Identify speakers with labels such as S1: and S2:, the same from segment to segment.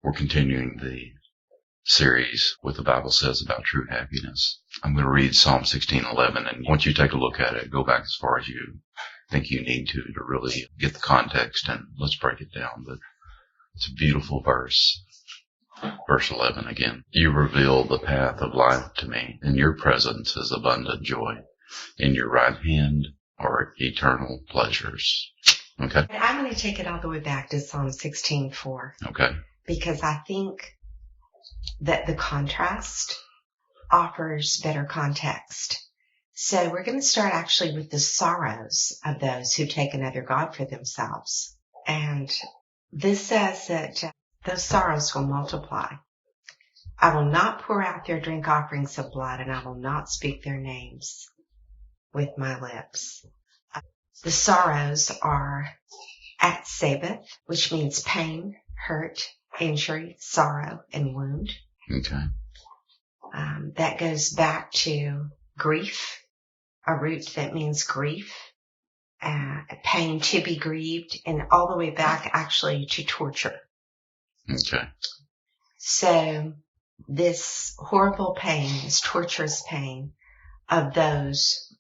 S1: We're continuing the series What the Bible Says About True Happiness. I'm going to read Psalm 16:11, and once you take a look at it, go back as far as you think you need to really get the context, and let's break it down. But it's a beautiful verse. Verse 11 again. You reveal the path of life to me. In your presence is abundant joy. In your right hand are eternal pleasures. Okay.
S2: And I'm going to take it all the way back to Psalm 16:4.
S1: Okay.
S2: Because I think that the contrast offers better context. So we're going to start actually with the sorrows of those who take another god for themselves. And this says that those sorrows will multiply. I will not pour out their drink offerings of blood, and I will not speak their names with my lips. The sorrows are at Sabbath, which means pain, hurt, injury, sorrow, and wound.
S1: Okay.
S2: That goes back to grief, a root that means grief, pain, to be grieved, and all the way back actually to torture.
S1: Okay.
S2: So this horrible pain, this torturous pain of those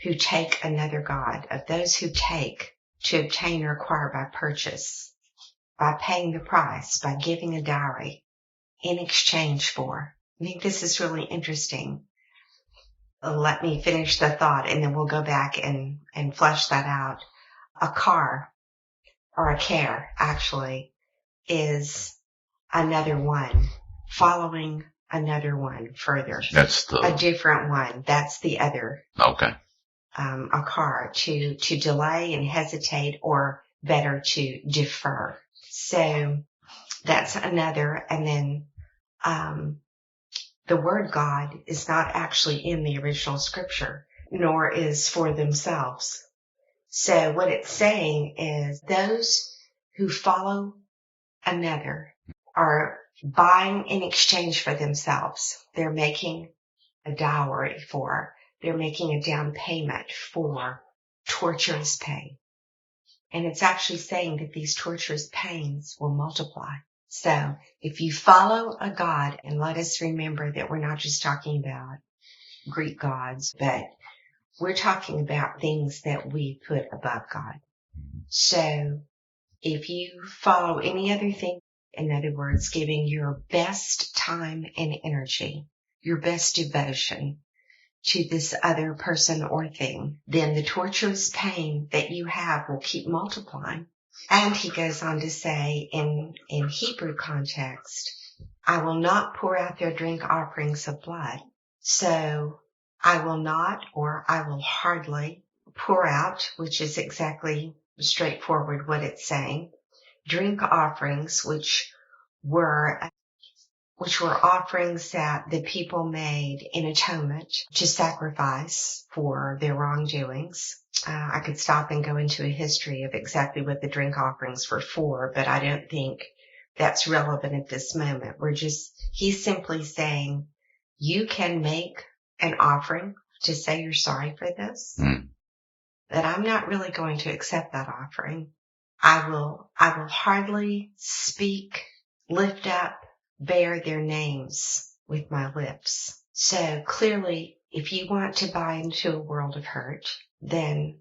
S2: who take another god, of those who take to obtain or acquire by purchase, by paying the price, by giving a dowry in exchange for. I think this is really interesting. Let me finish the thought and then we'll go back and flesh that out. A car, or a care actually, is another one, following another one further.
S1: That's
S2: a different one. That's the other.
S1: Okay.
S2: A car, to delay and hesitate, or better to defer. So that's another. And then the word God is not actually in the original scripture, nor is for themselves. So what it's saying is those who follow another are buying in exchange for themselves. They're making a dowry for, they're making a down payment for torturous pain. And it's actually saying that these torturous pains will multiply. So if you follow a god, and let us remember that we're not just talking about Greek gods, but we're talking about things that we put above God. So if you follow any other thing, in other words, giving your best time and energy, your best devotion to this other person or thing, then the torturous pain that you have will keep multiplying. And he goes on to say in Hebrew context, I will not pour out their drink offerings of blood. So I will not, or I will hardly pour out, which is exactly straightforward what it's saying, drink offerings, which were offerings that the people made in atonement to sacrifice for their wrongdoings. I could stop and go into a history of exactly what the drink offerings were for, but I don't think that's relevant at this moment. He's simply saying, you can make an offering to say you're sorry for this, but I'm not really going to accept that offering. I will hardly speak, lift up, bear their names with my lips. So clearly, if you want to buy into a world of hurt, then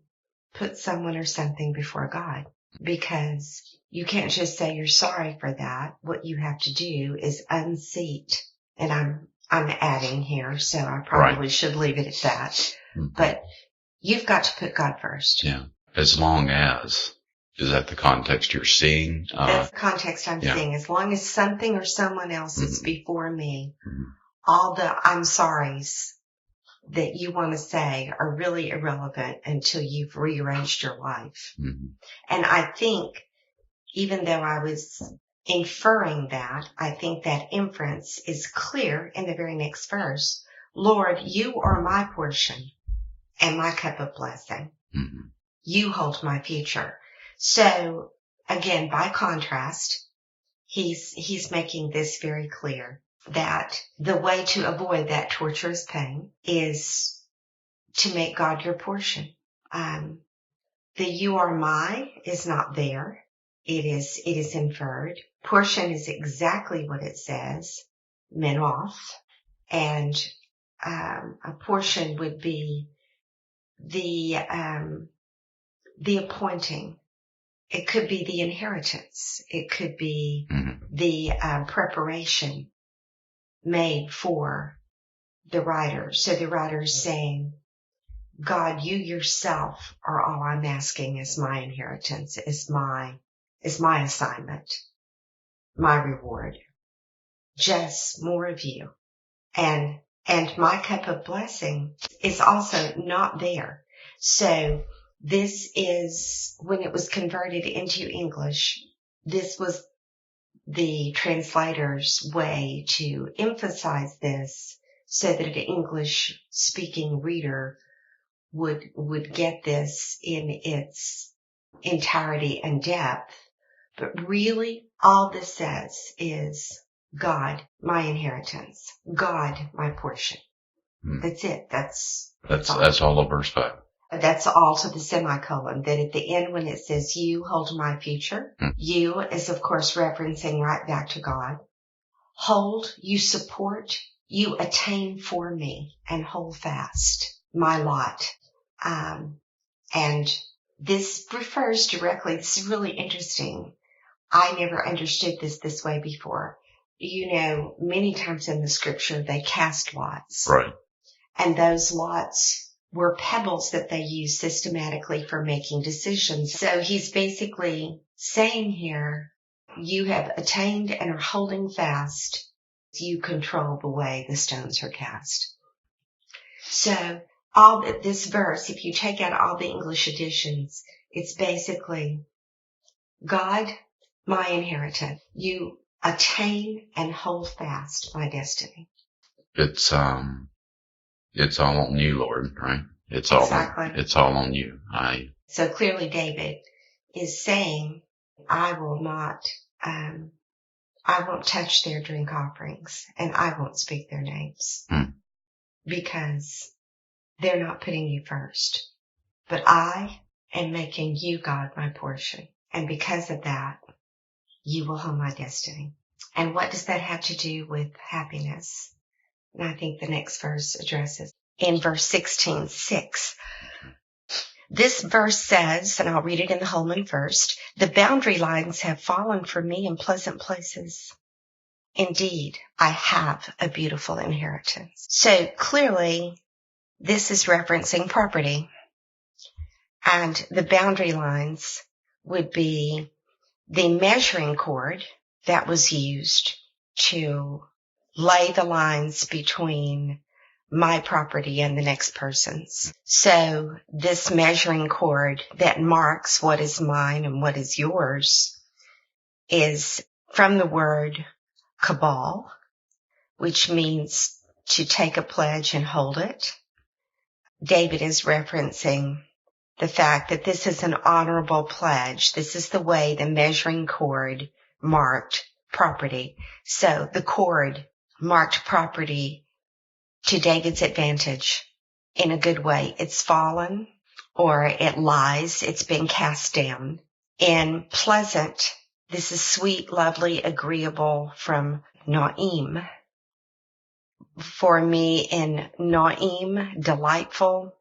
S2: put someone or something before God, because you can't just say you're sorry for that. What you have to do is unseat, and I'm adding here, so I probably should leave it at that. Mm-hmm. But you've got to put God first.
S1: Yeah. As long as, is that the context you're seeing?
S2: That's the context I'm seeing. As long as something or someone else is before me, all the I'm sorries that you want to say are really irrelevant until you've rearranged your life. Mm-hmm. And I think, even though I was inferring that, I think that inference is clear in the very next verse. Lord, you are my portion and my cup of blessing. Mm-hmm. You hold my future. So again, by contrast, he's making this very clear, that the way to avoid that torturous pain is to make God your portion. The you are my is not there. it is inferred. Portion is exactly what it says, menoth, and a portion would be the appointing. It could be the inheritance. It could be the preparation made for the writer. So the writer is saying, God, you yourself are all I'm asking is my inheritance, is my assignment, my reward. Just more of you. And my cup of blessing is also not there. So this is, when it was converted into English, this was the translator's way to emphasize this so that an English speaking reader would get this in its entirety and depth. But really, all this says is God, my inheritance. God, my portion. That's it. That's
S1: all of verse 5.
S2: That's all to the semicolon. That at the end when it says you hold my future, you is of course referencing right back to God. Hold, you support, you attain for me and hold fast my lot. And this refers directly, this is really interesting. I never understood this way before. You know, many times in the scripture, they cast lots.
S1: Right.
S2: And those lots were pebbles that they used systematically for making decisions. So he's basically saying here, you have attained and are holding fast. You control the way the stones are cast. So this verse, if you take out all the English editions, it's basically God, my inheritance. You attain and hold fast my destiny.
S1: It's all on you, Lord, right? It's
S2: Exactly.
S1: all on you.
S2: So clearly David is saying, I won't touch their drink offerings and I won't speak their names because they're not putting you first. But I am making you, God, my portion. And because of that, you will hold my destiny. And what does that have to do with happiness? And I think the next verse addresses. In verse 16:6, this verse says, and I'll read it in the Holman first, the boundary lines have fallen for me in pleasant places. Indeed, I have a beautiful inheritance. So clearly, this is referencing property. And the boundary lines would be the measuring cord that was used to lay the lines between my property and the next person's. So this measuring cord that marks what is mine and what is yours is from the word cabal, which means to take a pledge and hold it. David is referencing the fact that this is an honorable pledge. This is the way the measuring cord marked property. So the cord marked property to David's advantage in a good way. It's fallen or it lies. It's been cast down. In pleasant, this is sweet, lovely, agreeable from Naim. For me in Naim, delightful,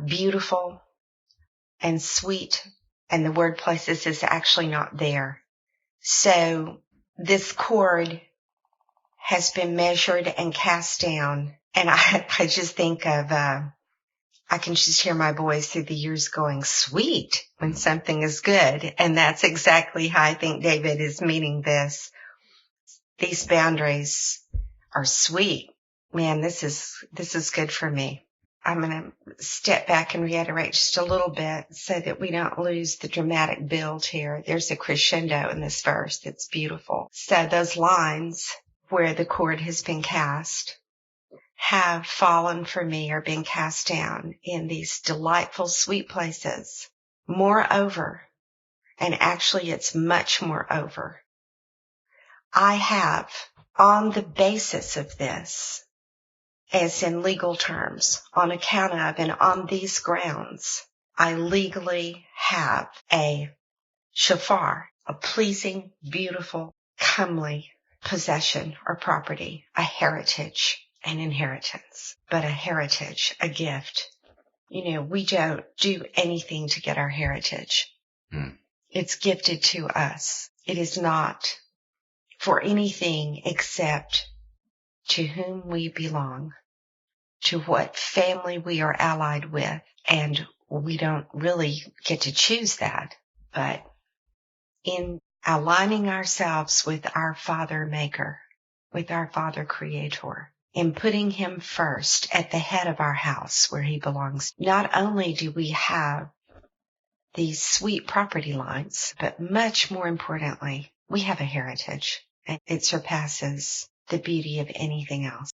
S2: beautiful, and sweet. And the word places is actually not there. So this cord has been measured and cast down. And I just think of, I can just hear my boys through the years going, sweet, when something is good. And that's exactly how I think David is meaning this. These boundaries are sweet. Man, this is good for me. I'm going to step back and reiterate just a little bit so that we don't lose the dramatic build here. There's a crescendo in this verse that's beautiful. So those lines where the cord has been cast have fallen for me or been cast down in these delightful, sweet places. Moreover, and actually it's much moreover, I have, on the basis of this, as in legal terms, on account of and on these grounds, I legally have a shofar, a pleasing, beautiful, comely possession or property, a heritage, an inheritance, but a heritage, a gift. We don't do anything to get our heritage. It's gifted to us. It is not for anything except to whom we belong, to what family we are allied with. And we don't really get to choose that, but in aligning ourselves with our Father Maker, with our Father Creator, in putting Him first at the head of our house where He belongs, not only do we have these sweet property lines, but much more importantly, we have a heritage, and it surpasses the beauty of anything else.